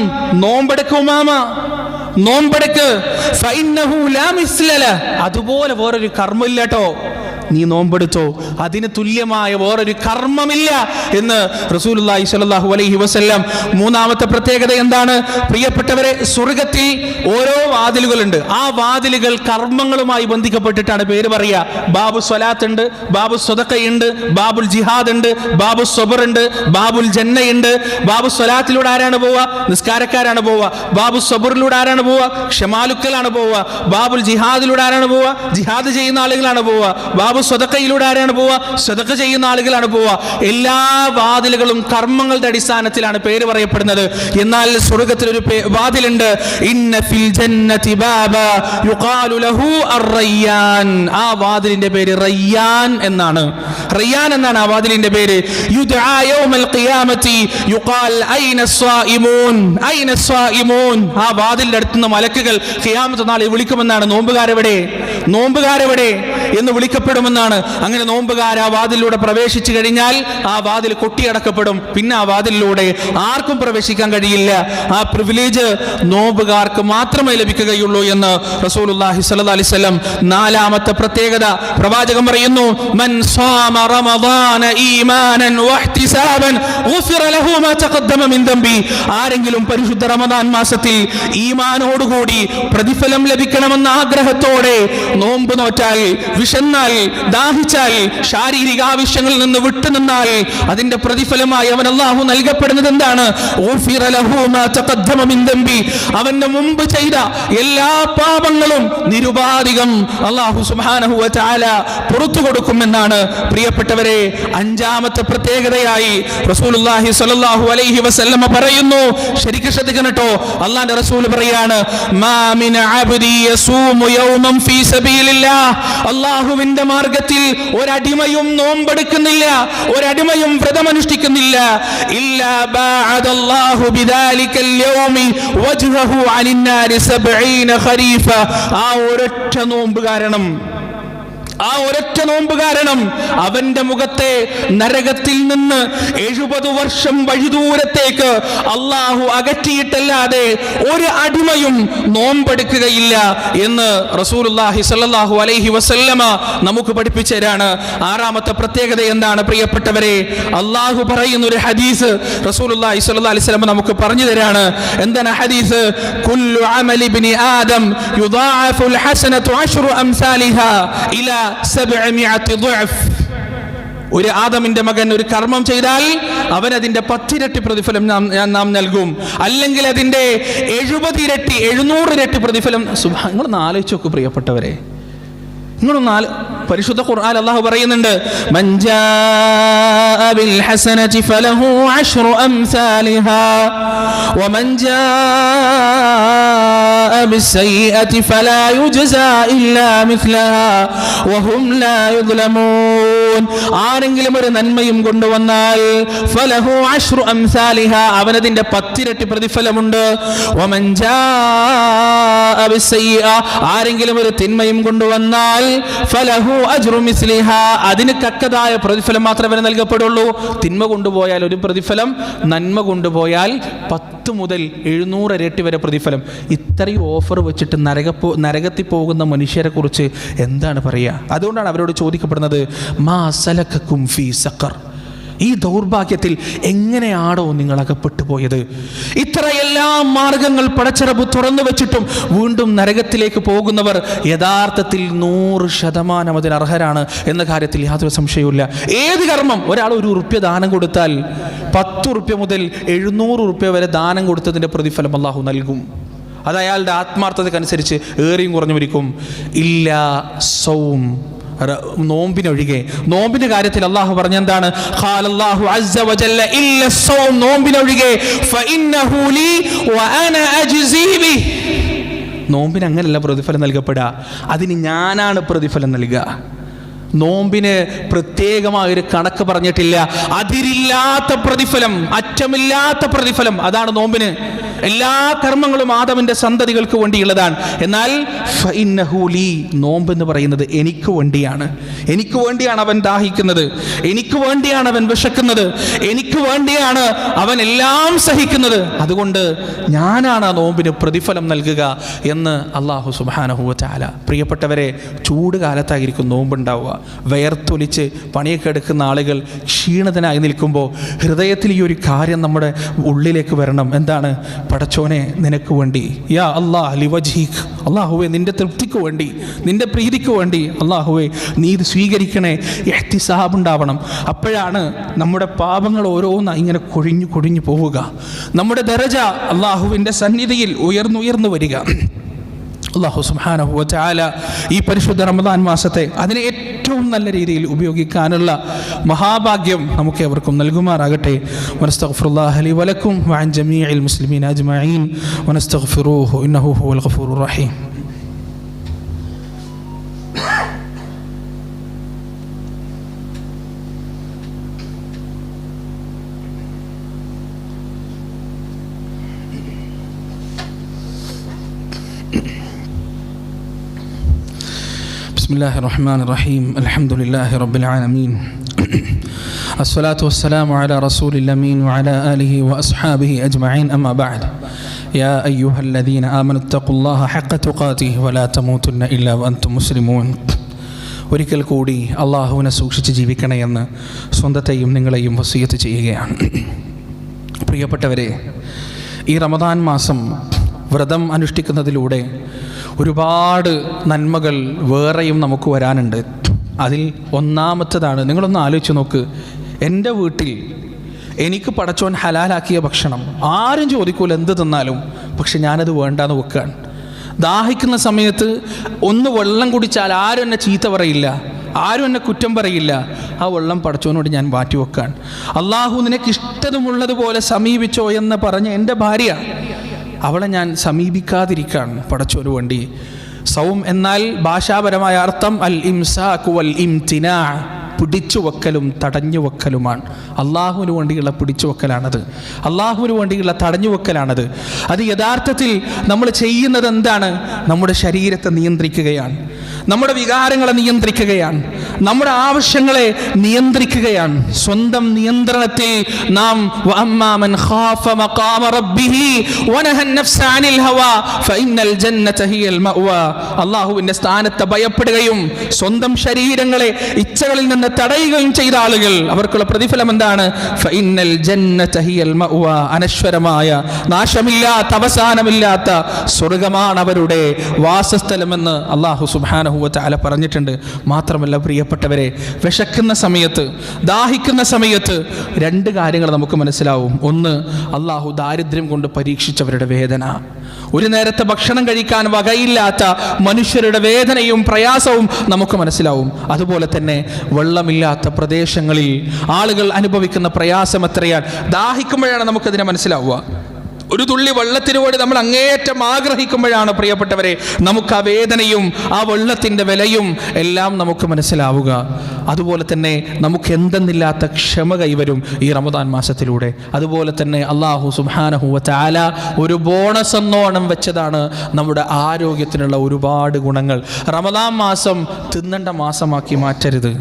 നോമ്പെടുക്കൂ ഉമാമ, നോമ്പെടുക്ക്. ഫഇന്നഹു ലാ മിസ്ലല, അതുപോലെ വേറൊരു കർമ്മമില്ല കേട്ടോ, നീ നോമ്പെടുത്തോ, അതിന് തുല്യമായ വേറൊരു കർമ്മമില്ല എന്ന് റസൂലുള്ളാഹി സ്വല്ലല്ലാഹു അലൈഹി വസല്ലം. മൂന്നാമത്തെ പ്രത്യേകത എന്താണ്? പ്രിയപ്പെട്ടവരെ, സ്വർഗ്ഗത്തിൽ ഓരോ വാതിലുകളുണ്ട്. ആ വാതിലുകൾ കർമ്മങ്ങളുമായി ബന്ധിക്കപ്പെട്ടിട്ടാണ് പേര് പറയുക. ബാബു സ്വലാത്ത് ഉണ്ട്, ബാബു സ്വദഖയുണ്ട്, ബാബുൽ ജിഹാദ് ഉണ്ട്, ബാബു സ്വബർ ഉണ്ട്, ബാബുൽ ജന്നയുണ്ട്. ബാബു സ്വലാത്തിലൂടെ ആരാണ് പോവുക? നിസ്കാരക്കാരാണ് പോവുക. ബാബു സ്വബറിലൂടെ ആരാണ് പോവുക? ക്ഷമാലുക്കളാണ് പോവുക. ബാബുൽ ജിഹാദിലൂടെ ആരാണ് പോവുക? ജിഹാദ് ചെയ്യുന്ന ആളുകളാണ് പോവുക. ബാബു സ്വതക്കയിലൂടെ ആരാണ് പോവുക? സ്വതക്ക ചെയ്യുന്ന ആളുകളാണ് പോവുക. എല്ലാ വാതിലുകളും കർമ്മങ്ങളുടെ അടിസ്ഥാനത്തിലാണ് പേര് പറയപ്പെടുന്നത്. എന്നാൽ സ്വർഗ്ഗത്തിൽ ഒരു വാതിലുണ്ട്, ഇന്ന ഫിൽ ജന്നതി ബാബ യുഖാലു ലഹു അർ-റയ്യാൻ. ആ വാതിലിന്റെ പേര് റയ്യാൻ എന്നാണ്. റയ്യാൻ എന്നാണ് ആ വാതിലിന്റെ പേര്. യുദ്ആ യൗമൽ ഖിയാമത്തി യുഖാൽ ഐന സ്വായിമൂൻ, ഐന സ്വായിമൂൻ. ആ വാതിലിന്റെ അടുത്തുനിന്ന് മലക്കുകൾ ഖിയാമത്ത് നാളിൽ വിളിക്കുമെന്നാണ്. നോമ്പുകാരെവിടെ, നോമ്പുകാരെവിടെ എന്ന് വിളിക്കപ്പെടുമെന്നാണ്. അങ്ങനെ നോമ്പുകാർ ആ വാതിലൂടെ പ്രവേശിച്ചു കഴിഞ്ഞാൽ ആ വാതിൽ കൊട്ടിയടക്കപ്പെടും. പിന്നെ ആ വാതിലിലൂടെ ആർക്കും പ്രവേശിക്കാൻ കഴിയില്ല. ആ പ്രിവിലേജ് നോമ്പുകാർക്ക് മാത്രമേ ലഭിക്കുകയുള്ളൂ എന്ന് റസൂലുള്ളാഹി സ്വല്ലല്ലാഹി അലൈഹി വസല്ലം. നാലാമത്തെ പ്രത്യേകത പ്രവാചകൻ പറയുന്നു, മൻ സാമ റമദാന ഈമാനൻ വഹ്തിസാബൻ ഗുഫിറ ലഹു മാ തഖദ്ദമ മിൻ ദംബി. ആരെങ്കിലും പരിശുദ്ധ റമദാൻ മാസത്തിൽ ഈമാനോടുകൂടി പ്രതിഫലം ലഭിക്കണമെന്ന ആഗ്രഹത്തോടെ നോമ്പ് നോറ്റാൽ, വിശന്നാൽ, ദാഹിച്ചാൽ, ശാരീരിക ആവശ്യങ്ങളിൽ നിന്ന് വിട്ടുനിന്നാൽ അതിന്റെ പ്രതിഫലമായി അവൻ അല്ലാഹു നൽകപ്പെടുന്നത് എന്താണ്? ഗുഫിറ ലഹു മാ തഖദ്ദമ മിൻ ദംബി. അവന്റെ മുമ്പ് ചെയ്ത എല്ലാ പാപങ്ങളും നിരുപാധികം അല്ലാഹു സുബ്ഹാനഹു വ തആല പുറത്തു കൊടുക്കുമെന്നാണ്. പ്രിയപ്പെട്ടവരെ, അഞ്ചാമത്തെ പ്രത്യേകതയായി റസൂലുള്ളാഹി സ്വല്ലല്ലാഹു അലൈഹി വസല്ലമ പറയുന്നു, ശരിക്കും ശ്രദ്ധിക്കണം കേട്ടോ. അല്ലാഹുവിന്റെ റസൂൽ പറയാണ്, മാ മിൻ അബ്ദി യസൂമു യൗമൻ ഫീ സബീലില്ലാഹ്. അല്ലാഹുവിന്റെ മാർഗ്ഗത്തിൽ ഒരടിമയും നോമ്പെടുക്കുന്നില്ല, ഒരടിമയും വ്രതമനുഷ്ഠിക്കുന്നില്ല, ഇല്ലാ ബഅദല്ലാഹു ബിദാലിക്കൽ യൗമി വജ്ഹഹു അനിന്നാരി 70 ഖരീഫ. ആ ഒരൊറ്റ നോമ്പ് കാരണം, ആ ഒരൊറ്റ നോമ്പ് കാരണം അവന്റെ മുഖത്തെ നരകത്തിൽ നിന്ന് 70 വർഷം വഴിദൂരത്തേക്ക് അള്ളാഹു അകറ്റിയിട്ടല്ലാതെ ഒരു അടിമയും നോമ്പെടുക്കുകയില്ല എന്ന് റസൂലുള്ളാഹി സ്വല്ലല്ലാഹു അലൈഹി വസല്ലമ നമുക്ക് പഠിപ്പിച്ചു തരാണ്. ആറാമത്തെ പ്രത്യേകത എന്താണ് പ്രിയപ്പെട്ടവരെ? അള്ളാഹു പറയുന്ന ഒരു ഹദീസ് റസൂലുള്ളാഹി സ്വല്ലല്ലാഹു അലൈഹി വസല്ലമ നമുക്ക് പറഞ്ഞു തരാണ്. എന്താണ് ഹദീസ്? കുല്ലു അമലി ഇബ്നി ആദം യുദാഅഫുൽ ഹസനതു 10 അംസാലിഹാ ഇലാ 700 ضعف. ഒരു ആദമിന്റെ മകൻ ഒരു കർമ്മം ചെയ്താൽ അവൻ അതിന്റെ 10 ഇരട്ടി പ്രതിഫലം നാം നൽകും, അല്ലെങ്കിൽ അതിന്റെ 70 ഇരട്ടി 700 ഇരട്ടി പ്രതിഫലം. നിങ്ങളൊന്ന് ആലോചിച്ച് നോക്കൂ പ്രിയപ്പെട്ടവരെ, നിങ്ങളൊന്ന് പരിശുദ്ധ ഖുർആൻ അല്ലാഹു പറയുന്നുണ്ട്, മൻ ജാഅ ബിൽ ഹസനതി ഫലഹു 10 അംസാലിഹാ വമൻ ജാഅ ബിസ്സയ്യിഅതി ഫലാ യുജ്സാ ഇല്ലാ മിസ്ലഹാ വഹും ലാ യുദ്ലമൂൻ. ആരെങ്കിലും ഒരു നന്മയും കൊണ്ടുവന്നാൽ ഫലഹു 10 അംസാലിഹാ, അവനതിന്റെ 10 ഇരട്ടി പ്രതിഫലമുണ്ട്. വമൻ ജാഅ ബിസ്സയ്യിഅ, ആരെങ്കിലും ഒരു തിന്മയും കൊണ്ടുവന്നാൽ ഫലഹു അജ്റു മിസ്ലിഹാ, അതിന് തക്കതായ പ്രതിഫലം മാത്രമേ നൽകപ്പെടുള്ളൂ. തിന്മ കൊണ്ടുപോയാൽ ഒരു പ്രതിഫലം, നന്മ കൊണ്ടുപോയാൽ 10 മുതൽ 700 ഇരട്ടി വരെ പ്രതിഫലം. ഇത്രയും ഓഫർ വെച്ചിട്ട് നരകത്തിൽ പോകുന്ന മനുഷ്യരെ കുറിച്ച് എന്താണ് പറയുക? അതുകൊണ്ടാണ് അവരോട് ചോദിക്കപ്പെടുന്നത്, മാ സലകക്കും ഫീ സഖർ. ഈ ദൗർഭാഗ്യത്തിൽ എങ്ങനെയാണോ നിങ്ങൾ അകപ്പെട്ടു പോയത്? ഇത്രയെല്ലാം മാർഗങ്ങൾ പടച്ചിറപ്പ് തുറന്നു വെച്ചിട്ടും വീണ്ടും നരകത്തിലേക്ക് പോകുന്നവർ യഥാർത്ഥത്തിൽ 100% അതിന് അർഹരാണ് എന്ന കാര്യത്തിൽ യാതൊരു സംശയവുമില്ല. ഏത് കർമ്മം, ഒരാൾ 1 ഉറുപ്യ ദാനം കൊടുത്താൽ 10 ഉറുപ്യ മുതൽ 700 ഉറുപ്യ വരെ ദാനം കൊടുത്തതിൻ്റെ പ്രതിഫലം അല്ലാഹു നൽകും. അത് അയാളുടെ ആത്മാർത്ഥതക്കനുസരിച്ച് ഏറിയും കുറഞ്ഞുമിരിക്കും. ഇല്ലാ സൗം, നോമ്പിനൊഴികെ. നോമ്പിന്റെ കാര്യത്തിൽ അല്ലാഹു പറഞ്ഞെന്താണ്? ഖാലല്ലാഹു അസ്സ വജല്ല ഇല്ല സൗം, നോമ്പിനൊഴികെ ഫഇന്നഹു ലീ വഅന അജ്സീ ബിഹി. നോമ്പിന് അങ്ങനെയല്ല പ്രതിഫലം നൽകപ്പെടുക, അതിന് ഞാനാണ് പ്രതിഫലം നൽകുക. നോമ്പിന് പ്രത്യേകമായൊരു കണക്ക് പറഞ്ഞിട്ടില്ല. അതിരില്ലാത്ത പ്രതിഫലം, അറ്റമില്ലാത്ത പ്രതിഫലം, അതാണ് നോമ്പിന്. എല്ലാ കർമ്മങ്ങളും ആദമിന്റെ സന്തതികൾക്ക് വേണ്ടിയുള്ളതാണ്. എന്നാൽ ഫഇന്നഹു ലീ, നോമ്പെന്ന് പറയുന്നത് എനിക്ക് വേണ്ടിയാണ്. എനിക്ക് വേണ്ടിയാണ് അവൻ ദാഹിക്കുന്നത്, എനിക്ക് വേണ്ടിയാണ് അവൻ വിശക്കുന്നത്, എനിക്ക് വേണ്ടിയാണ് അവൻ എല്ലാം സഹിക്കുന്നത്. അതുകൊണ്ട് ഞാനാണ് ആ നോമ്പിന് പ്രതിഫലം നൽകുക എന്ന് അല്ലാഹു സുബ്ഹാനഹു വ തആല. പ്രിയപ്പെട്ടവരെ, ചൂട് കാലത്തായിരിക്കും നോമ്പുണ്ടാവുക. വയർത്തൊലിച്ച് പണിയൊക്കെ എടുക്കുന്ന ആളുകൾ ക്ഷീണിതനായി നിൽക്കുമ്പോൾ ഹൃദയത്തിൽ ഈ ഒരു കാര്യം നമ്മുടെ ഉള്ളിലേക്ക് വരണം. എന്താണ്? പടച്ചോനെ, നിനക്ക് വേണ്ടി, യാ അല്ലാഹ് ലിവജ്ഹിക്, അല്ലാഹുവേ നിന്റെ തൃപ്തിക്ക് വേണ്ടി, നിന്റെ പ്രീതിക്ക് വേണ്ടി അല്ലാഹുവേ നീ ഇത് സ്വീകരിക്കണേ. ഇഹ്തിസാബ് ഉണ്ടാവണം. അപ്പോഴാണ് നമ്മുടെ പാപങ്ങൾ ഓരോന്ന് ഇങ്ങനെ കൊഴിഞ്ഞു കൊഴിഞ്ഞു പോവുക. നമ്മുടെ ദറജ അല്ലാഹുവിൻ്റെ സന്നിധിയിൽ ഉയർന്നുയർന്നു വരിക. അല്ലാഹു സുബ്ഹാനഹു വ തആല ഈ പരിശുദ്ധ റമദാൻ മാസത്തെ അതിനെ ഏറ്റവും നല്ല രീതിയിൽ ഉപയോഗിക്കാനുള്ള മഹാഭാഗ്യം നമുക്ക് എവർക്കും നൽകുമാറാകട്ടെ. വനസ്തഗ്ഫിറുല്ലാഹ ലി വലക്കും വഅൻ ജമീഇൽ മുസ്ലിമീന അജ്മഈൻ വനസ്തഗ്ഫിറൂഹു ഇന്നഹു ഹുവൽ ഗഫൂറുർ റഹീം. بسم الله الرحمن الرحيم الحمد لله رب العالمين الصلاة والسلام على رسول الأمين وعلى آله وأصحابه أجمعين أما بعد يا أيها الذين آمنوا اتقوا الله حق تقاته ولا تموتن إلا وأنتم مسلمون. ഒരിക്കൽ കൂടി അള്ളാഹുവിനെ സൂക്ഷിച്ച് ജീവിക്കണമെന്ന് സ്വന്തത്തെയും നിങ്ങളെയും വസിയത്ത് ചെയ്യുകയാണ്. പ്രിയപ്പെട്ടവരെ, ഈ റമദാൻ മാസം വ്രതം അനുഷ്ഠിക്കുന്നതിലൂടെ ഒരുപാട് നന്മകൾ വേറെയും നമുക്ക് വരാനുണ്ട്. അതിൽ ഒന്നാമത്തേതാണ്, നിങ്ങളൊന്ന് ആലോചിച്ച് നോക്ക്, എൻ്റെ വീട്ടിൽ എനിക്ക് പടച്ചോൻ ഹലാലാക്കിയ ഭക്ഷണം ആരും ചോദിക്കൂല എന്ത് തിന്നാലും, പക്ഷെ ഞാനത് വേണ്ടാന്ന് വെക്കുകയാണ്. ദാഹിക്കുന്ന സമയത്ത് ഒന്ന് വെള്ളം കുടിച്ചാൽ ആരും എന്നെ ചീത്ത പറയില്ല, ആരും എന്നെ കുറ്റം പറയില്ല. ആ വെള്ളം പടച്ചോനോട് ഞാൻ മാറ്റി വെക്കാൻ. അള്ളാഹു നിനക്ക് ഇഷ്ടമുള്ളതുപോലെ സമീപിച്ചോ എന്ന് പറഞ്ഞ എൻ്റെ ഭാര്യ, അവളെ ഞാൻ സമീപിക്കാതിരിക്കാൻ പടച്ചോന് വേണ്ടി. സൗം എന്നാൽ ഭാഷാപരമായ അർത്ഥം അൽ ഇംസാഖു വൽ ഇംതിനാ, പിടിച്ചു വെക്കലും തടഞ്ഞു വെക്കലുമാണ്. അള്ളാഹുവിന് വേണ്ടിയുള്ള പിടിച്ചു വെക്കലാണത്, അള്ളാഹുവിന് വേണ്ടിയുള്ള തടഞ്ഞു വെക്കലാണത്. അത് യഥാർത്ഥത്തിൽ നമ്മൾ ചെയ്യുന്നത് എന്താണ്? നമ്മുടെ ശരീരത്തെ നിയന്ത്രിക്കുകയാണ്, നമ്മുടെ വികാരങ്ങളെ നിയന്ത്രിക്കുകയാണ്, നമ്മുടെ ആവശ്യങ്ങളെ നിയന്ത്രിക്കുകയാണ്. സ്വന്തം നിയന്ത്രണത്തിൽ നാം വഅമ്മാമൻ ഖാഫ മഖാമ റബ്ബിഹി വനഹൻ നഫ്സ അനിൽ ഹവാ ഫഇന്നൽ ജന്നത ഹിയൽ മഅവാ. അല്ലാഹുവിന്റെ സ്ഥാനത്തെ ഭയപ്പെടുകയും സ്വന്തം ശരീരങ്ങളെ ഇച്ഛകളിൽ നിന്ന് തടയുകയും ചെയ്ത ആളുകൾ, അവർക്കുള്ള പ്രതിഫലം എന്താണ്? ഫഇന്നൽ ജന്നത ഹിയൽ മഅവാ. അനശ്വരമായ, നാശമില്ലാത്ത, അവസാനമില്ലാത്ത സ്വർഗ്ഗമാണ് അവരുടെ വാസസ്ഥലമെന്ന് അല്ലാഹു സുബ്ഹാനഹു വ തആല പറഞ്ഞിട്ടുണ്ട്. മാത്രമല്ല പ്രിയപ്പെട്ടവരെ, വിശക്കുന്ന സമയത്ത്, ദാഹിക്കുന്ന സമയത്ത് രണ്ട് കാര്യങ്ങൾ നമുക്ക് മനസ്സിലാവും. ഒന്ന്, അള്ളാഹു ദാരിദ്ര്യം കൊണ്ട് പരീക്ഷിച്ചവരുടെ വേദന. ഒരു നേരത്തെ ഭക്ഷണം കഴിക്കാൻ വകയില്ലാത്ത മനുഷ്യരുടെ വേദനയും പ്രയാസവും നമുക്ക് മനസ്സിലാവും. അതുപോലെ തന്നെ വെള്ളമില്ലാത്ത പ്രദേശങ്ങളിൽ ആളുകൾ അനുഭവിക്കുന്ന പ്രയാസം എത്രയാണ്. ദാഹിക്കുമ്പോഴാണ് നമുക്കതിനെ മനസ്സിലാവുക. ഒരു തുള്ളി വെള്ളത്തിന് വേണ്ടി നമ്മൾ അങ്ങേയറ്റം ആഗ്രഹിക്കുമ്പോഴാണ് പ്രിയപ്പെട്ടവരെ നമുക്ക് ആ വേദനയും ആ വെള്ളത്തിൻ്റെ വിലയും എല്ലാം നമുക്ക് മനസ്സിലാവുക. അതുപോലെ തന്നെ നമുക്ക് എന്തെന്നില്ലാത്ത ക്ഷമ കൈവരും ഈ റമദാൻ മാസത്തിലൂടെ. അതുപോലെ തന്നെ അല്ലാഹു സുബ്ഹാനഹു വ തആല ഒരു ബോണസ് എന്നോണം വെച്ചതാണ് നമ്മുടെ ആരോഗ്യത്തിനുള്ള ഒരുപാട് ഗുണങ്ങൾ. റമദാൻ മാസം തിന്നേണ്ട മാസമാക്കി മാറ്റരുത്.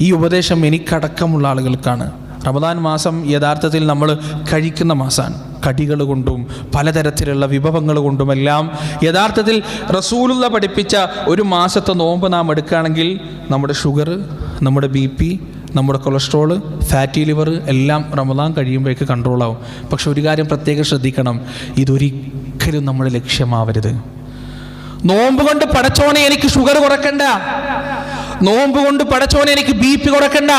ഈ ഉപദേശം എനിക്കടക്കമുള്ള ആളുകൾക്കാണ്. റമദാൻ മാസം യഥാർത്ഥത്തിൽ നമ്മൾ കഴിക്കുന്ന മാസമാണ്. കടികൾ കൊണ്ടും പലതരത്തിലുള്ള വിഭവങ്ങൾ കൊണ്ടുമെല്ലാം യഥാർത്ഥത്തിൽ റസൂലുള്ള പഠിപ്പിച്ച ഒരു മാസത്തെ നോമ്പ് നാം എടുക്കുകയാണെങ്കിൽ നമ്മുടെ ഷുഗർ, നമ്മുടെ BP, നമ്മുടെ കൊളസ്ട്രോള്, ഫാറ്റി ലിവർ എല്ലാം റമദാൻ കഴിയുമ്പോഴേക്ക് കൺട്രോളാവും. പക്ഷെ ഒരു കാര്യം പ്രത്യേകം ശ്രദ്ധിക്കണം, ഇതൊരിക്കലും നമ്മുടെ ലക്ഷ്യമാവരുത്. നോമ്പ് കൊണ്ട് പടച്ചോനെ എനിക്ക് ഷുഗർ കുറക്കണ്ട, നോമ്പ് കൊണ്ട് പടച്ചോനെ എനിക്ക് BP കുറക്കണ്ട,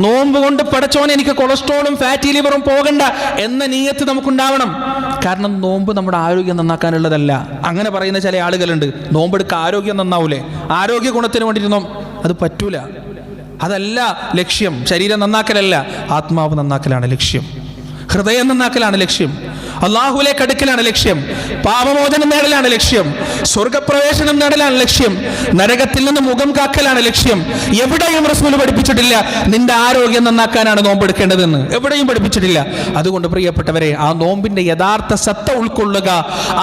നോമ്പ് കൊണ്ട് പടച്ചോനെ എനിക്ക് കൊളസ്ട്രോളും ഫാറ്റി ലിവറും പോകണ്ട എന്ന നിയ്യത്ത് നമുക്കുണ്ടാവണം. കാരണം നോമ്പ് നമ്മുടെ ആരോഗ്യം നന്നാക്കാനുള്ളതല്ല. അങ്ങനെ പറയുന്ന ചില ആളുകളുണ്ട്, നോമ്പെടുക്കുക ആരോഗ്യം നന്നാവൂലേ, ആരോഗ്യ ഗുണത്തിന് വേണ്ടിയിരുന്നോ? അത് പറ്റൂല. അതല്ല ലക്ഷ്യം. ശരീരം നന്നാക്കലല്ല, ആത്മാവ് നന്നാക്കലാണ് ലക്ഷ്യം, ഹൃദയം നന്നാക്കലാണ് ലക്ഷ്യം, അള്ളാഹുവിലേക്ക് അടുക്കലാണ് ലക്ഷ്യം, പാപമോചനം നേടലാണ് ലക്ഷ്യം, സ്വർഗപ്രവേശനം നേടലാണ് ലക്ഷ്യം, നരകത്തിൽ നിന്ന് മുഖം കാക്കലാണ് ലക്ഷ്യം. എവിടെയും റസൂൽ പഠിപ്പിച്ചിട്ടില്ല നിന്റെ ആരോഗ്യം നന്നാക്കാനാണ് നോമ്പെടുക്കേണ്ടതെന്ന്, എവിടെയും പഠിപ്പിച്ചിട്ടില്ല. അതുകൊണ്ട് പ്രിയപ്പെട്ടവരെ, ആ നോമ്പിന്റെ യഥാർത്ഥ സത്ത ഉൾക്കൊള്ളുക.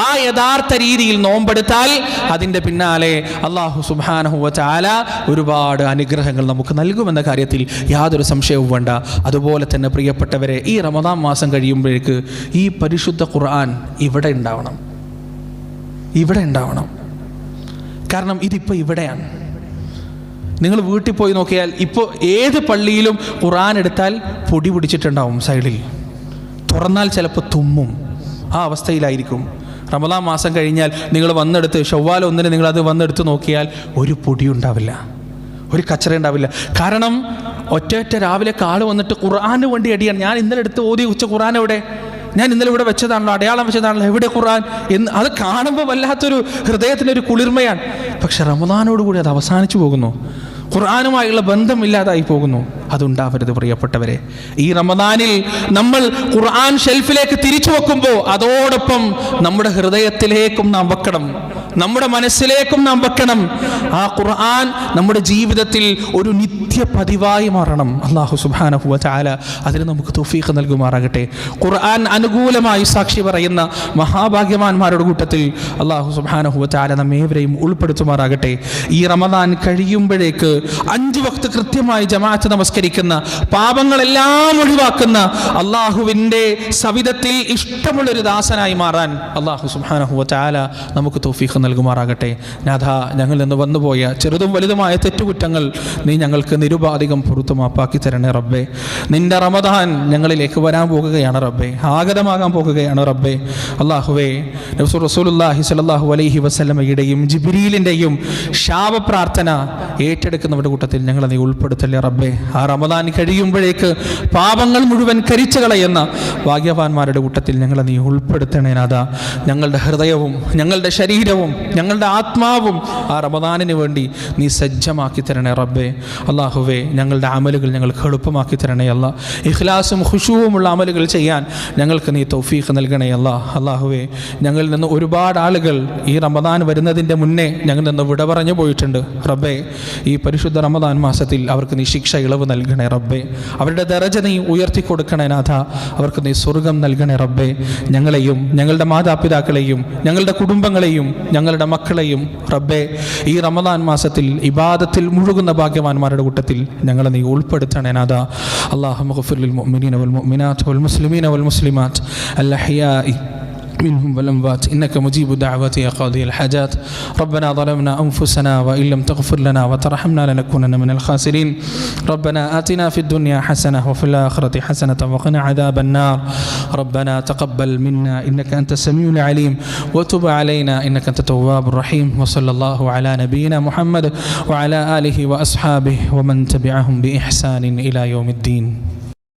ആ യഥാർത്ഥ രീതിയിൽ നോമ്പെടുത്താൽ അതിൻ്റെ പിന്നാലെ അല്ലാഹു സുബ്ഹാനഹു വ തആല ഒരുപാട് അനുഗ്രഹങ്ങൾ നമുക്ക് നൽകുമെന്ന കാര്യത്തിൽ യാതൊരു സംശയവും വേണ്ട. അതുപോലെ തന്നെ പ്രിയപ്പെട്ടവരെ, ഈ റമദാൻ മാസം കഴിയുമ്പോഴേക്ക് ഈ പരിശുദ്ധ ഖുർആൻ ഇവിടെ ഉണ്ടാവണം, ഇവിടെ ഉണ്ടാവണം. കാരണം ഇതിപ്പോൾ ഇവിടെയാണ്. നിങ്ങൾ വീട്ടിൽ പോയി നോക്കിയാൽ ഇപ്പോൾ ഏത് പള്ളിയിലും ഖുർആൻ എടുത്താൽ പൊടി പിടിച്ചിട്ടുണ്ടാവും, സൈഡിൽ തുറന്നാൽ ചിലപ്പോൾ തുമ്മും. ആ അവസ്ഥയിലായിരിക്കും. റമദാൻ മാസം കഴിഞ്ഞാൽ നിങ്ങൾ വന്നെടുത്ത് ശവ്വാൽ 1 നിങ്ങളത് വന്നെടുത്ത് നോക്കിയാൽ ഒരു പൊടി ഉണ്ടാവില്ല, ഒരു കച്ചറ ഉണ്ടാവില്ല. കാരണം ഒറ്റ രാവിലെ കാള് വന്നിട്ട് ഖുർആന് വേണ്ടി അടിയാണ്. ഞാൻ ഇന്നലെ എടുത്ത് ഓതി ഉച്ച ഖുർആൻ എവിടെ? ഞാൻ ഇന്നലെ ഇവിടെ വെച്ചതാണല്ലോ, അടയാളം വെച്ചതാണല്ലോ, എവിടെ ഖുർആൻ എന്ന് അത് കാണുമ്പോൾ വല്ലാത്തൊരു ഹൃദയത്തിനൊരു കുളിർമയാണ്. പക്ഷെ റമദാനോടുകൂടി അത് അവസാനിച്ചു പോകുന്നു, ഖുർആനുമായുള്ള ബന്ധമില്ലാതായി പോകുന്നു. അതുണ്ടാവരുത് പ്രിയപ്പെട്ടവരെ. ഈ റമദാനിൽ നമ്മൾ ഖുർആൻ ഷെൽഫിലേക്ക് തിരിച്ചു വെക്കുമ്പോൾ അതോടൊപ്പം നമ്മുടെ ഹൃദയത്തിലേക്കും നാം വെക്കണം, നമ്മുടെ മനസ്സിലേക്കും നാം വെക്കണം. ആ ഖുർആൻ നമ്മുടെ ജീവിതത്തിൽ ഒരു നിത്യ പതിവായി മാറണം. അല്ലാഹു സുബ്ഹാനഹു വ തആല അതിന് നമുക്ക് തൗഫീഖ് നൽകുമാറാകട്ടെ. ഖുർആൻ അനുകൂലമായി സാക്ഷി പറയുന്ന മഹാഭാഗ്യവാന്മാരുടെ കൂട്ടത്തിൽ അല്ലാഹു സുബ്ഹാനഹു വ തആല നമ്മേവരെയും ഉൾപ്പെടുത്തുമാറാകട്ടെ. ഈ റമദാൻ കഴിയുമ്പോഴേക്ക് 5 വക്ത് കൃത്യമായി ജമാഅത്ത് നമസ്കരിക്കുന്ന, പാപങ്ങളെല്ലാം ഒഴിവാക്കുന്ന, അള്ളാഹുവിൻ്റെ സവിധത്തിൽ ഇഷ്ടമുള്ളൊരു ദാസനായി മാറാൻ അല്ലാഹു സുബ്ഹാനഹു വ തആല നമുക്ക് തൗഫീഖ് നൽകുമാറാകട്ടെ. നാഥ, ഞങ്ങളിൽ നിന്ന് വന്നുപോയ ചെറുതും വലുതുമായ തെറ്റുകുറ്റങ്ങൾ നീ ഞങ്ങൾക്ക് നിരുപാധികം പുറത്തു മാപ്പാക്കി തരണേ റബ്ബേ. നിന്റെ റമദാൻ ഞങ്ങളിലേക്ക് വരാൻ പോകുകയാണ് റബ്ബേ, ആഗതമാകാൻ പോകുകയാണ് റബ്ബേ. അല്ലാഹുവേ, റസൂലുള്ളാഹി സ്വല്ലല്ലാഹു അലൈഹി വസല്ലമയുടെയും ജിബ്രീലിൻ്റെയും ശാപപ്രാർത്ഥന ഏറ്റെടുക്കുന്നവരുടെ കൂട്ടത്തിൽ ഞങ്ങളെ നീ ഉൾപ്പെടുത്തല്ലേ റബ്ബേ. ആ റമദാൻ കഴിയുമ്പോഴേക്ക് പാപങ്ങൾ മുഴുവൻ കരിച്ചു കളയുന്ന ഭാഗ്യവാന്മാരുടെ കൂട്ടത്തിൽ ഞങ്ങളെ നീ ഉൾപ്പെടുത്തണേ നാഥ. ഞങ്ങളുടെ ഹൃദയവും ഞങ്ങളുടെ ശരീരവും ഞങ്ങളുടെ ആത്മാവും ആ റമദാനിന് വേണ്ടി നീ സജ്ജമാക്കി തരണേ റബ്ബേ. അല്ലാഹുവേ, ഞങ്ങളുടെ അമലുകൾ ഞങ്ങൾക്ക് എളുപ്പമാക്കി തരണേ അല്ലാ. ഇഖ്ലാസും ഖുശൂവുമുള്ള അമലുകൾ ചെയ്യാൻ ഞങ്ങൾക്ക് നീ തൗഫീഖ് നൽകണേ അല്ലാ. അല്ലാഹുവേ, ഞങ്ങളിൽ നിന്ന് ഒരുപാട് ആളുകൾ ഈ റമദാൻ വരുന്നതിൻ്റെ മുന്നേ ഞങ്ങളിൽ നിന്ന് വിട പറഞ്ഞു പോയിട്ടുണ്ട് റബ്ബേ. ഈ പരിശുദ്ധ റമദാൻ മാസത്തിൽ അവർക്ക് നീ ശിക്ഷ ഇളവ് നൽകണേ റബ്ബേ. അവരുടെ ദറജ നീ ഉയർത്തി കൊടുക്കണേ നാഥ. അവർക്ക് നീ സ്വർഗം നൽകണേ റബ്ബേ. ഞങ്ങളെയും ഞങ്ങളുടെ മാതാപിതാക്കളെയും ഞങ്ങളുടെ കുടുംബങ്ങളെയും ഞങ്ങളുടെ മക്കളെയും റബ്ബേ ഈ റമദാൻ മാസത്തിൽ ഇബാദത്തിൽ മുഴുകുന്ന ഭാഗ്യവാന്മാരുടെ കൂട്ടത്തിൽ ഞങ്ങളെ നീ ഉൾപ്പെടുത്തണേ നാഥ. അല്ലാഹുമ്മ ഗ്ഫിർ ലിൽ മുഅ്മിനീന വൽ മുഅ്മിനാത്ത് വൽ മുസ്ലിമീന വൽ മുസ്ലിമാത്ത് അൽ അഹ്യാഇ منهم والأموات إنك مجيب الدعوات يا قاضي الحاجات. ربنا ظلمنا أنفسنا وإن لم تغفر لنا وترحمنا لنكونن من الخاسرين. ربنا آتنا في الدنيا حسنة وفي الآخرة حسنة وقنا عذاب النار. ربنا تقبل منا إنك أنت السميع العليم وتب علينا إنك أنت التواب الرحيم. وصلى الله على نبينا محمد وعلى آله وأصحابه ومن تبعهم بإحسان إلى يوم الدين.